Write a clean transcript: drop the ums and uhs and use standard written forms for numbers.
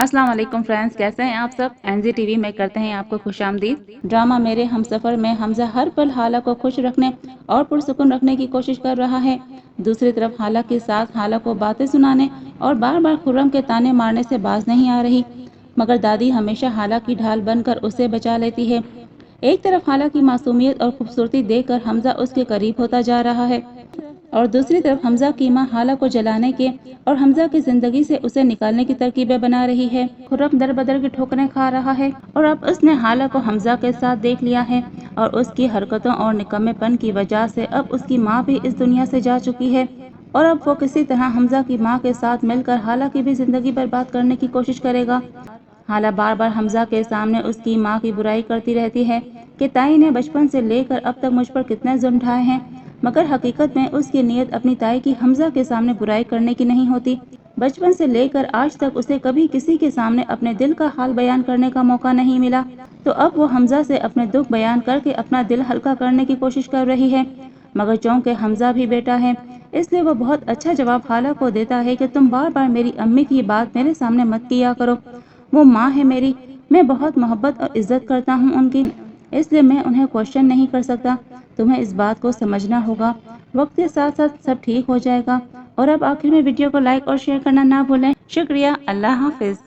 अस्सलाम वालेकुम फ्रेंड्स, कैसे हैं आप सब। एनजी टीवी में करते हैं आपको खुश आमदीद। ड्रामा मेरे हमसफर में हमजा हर पल हाला को खुश रखने और पुरसुकून रखने की कोशिश कर रहा है। दूसरी तरफ हाला की सास हाला को बातें सुनाने और बार बार खुर्रम के ताने मारने से बाज नहीं आ रही, मगर दादी हमेशा हाला की ढाल बनकर उसे बचा लेती है। एक तरफ हाला की मासूमियत और खूबसूरती देखकर हमजा उसके करीब होता जा रहा है और दूसरी तरफ हमजा की माँ हाला को जलाने के और हमजा की जिंदगी से उसे निकालने की तरकीबें बना रही है। खुर्रम दर बदर की ठोकरें खा रहा है और अब उसने हाला को हमजा के साथ देख लिया है और उसकी हरकतों और निकम्मेपन की वजह से अब उसकी माँ भी इस दुनिया से जा चुकी है और अब वो किसी तरह हमजा की माँ के साथ मिलकर हाला की भी जिंदगी बर्बाद करने की कोशिश करेगा। हाला बार बार हमजा के सामने उसकी माँ की बुराई करती रहती है कि ताई ने बचपन से लेकर अब तक मुझ पर कितने जुल्म ढाए हैं, मगर हकीकत में उसकी नीयत अपनी ताई की हमजा के सामने बुराई करने की नहीं होती। बचपन से लेकर आज तक उसे कभी किसी के सामने अपने दिल का हाल बयान करने का मौका नहीं मिला, तो अब वो हमजा से अपने दुख बयान करके अपना दिल हल्का करने की कोशिश कर रही है। मगर चूंकि हमजा भी बेटा है, इसलिए वो बहुत अच्छा जवाब हाला को देता है कि तुम बार बार मेरी अम्मी की बात मेरे सामने मत किया करो। वो माँ है मेरी, मैं बहुत मोहब्बत और इज्जत करता हूँ उनकी, इसलिए मैं उन्हें क्वेश्चन नहीं कर सकता। तुम्हें इस बात को समझना होगा, वक्त के साथ साथ सब ठीक हो जाएगा। और अब आखिर में वीडियो को लाइक और शेयर करना ना भूलें। शुक्रिया, अल्लाह हाफिज।